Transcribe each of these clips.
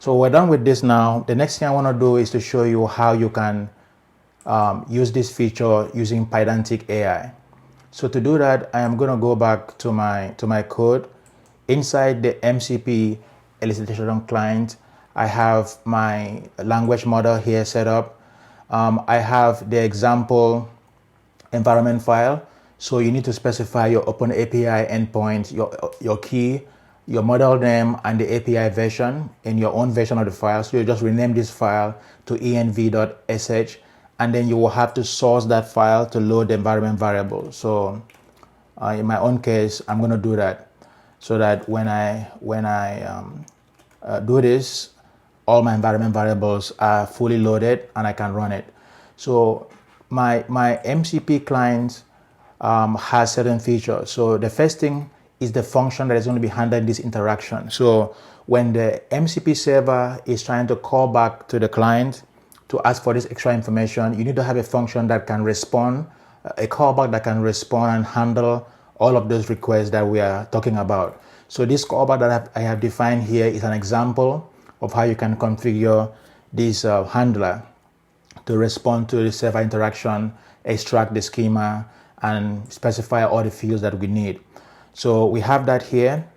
So we're done with this now. The next thing I want to do is to show you how you can use this feature using Pydantic AI. So to do that, I am going to go back to my code. Inside the MCP Elicitation client, I have my language model here set up. I have the example environment file. So you need to specify your Open API endpoint, your key, your model name, and the API version in your own version of the file. So you just rename this file to env.sh, and then you will have to source that file to load the environment variable. So in my own case, I'm going to do that so that when I do this, all my environment variables are fully loaded and I can run it. So my MCP client has certain features. So the first thing is the function that is going to be handling this interaction. So when the MCP server is trying to call back to the client to ask for this extra information, you need to have a function that can respond, a callback that can respond and handle all of those requests that we are talking about. So this callback that I have defined here is an example of how you can configure this handler to respond to the server interaction, extract the schema, and specify all the fields that we need. So we have that here.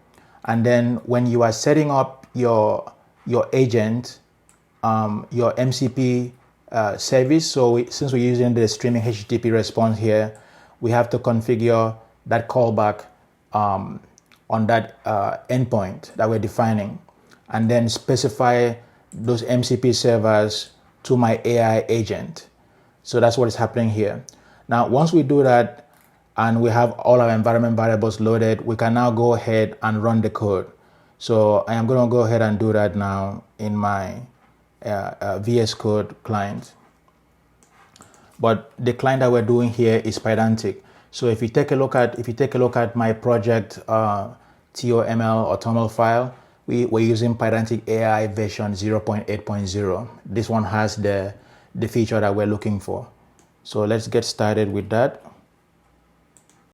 And then when you are setting up your agent, your MCP service, so since we're using the streaming HTTP response here, we have to configure that callback on that endpoint that we're defining, and then specify those MCP servers to my AI agent. So that's what is happening here. Now, once we do that and we have all our environment variables loaded, we can now go ahead and run the code. So I am going to go ahead and do that now in my VSCode client. But the client that we're doing here is Pydantic. So if you take a look at my project TOML or TOML file, we're using Pydantic AI version 0.8.0. This one has the feature that we're looking for. So let's get started with that.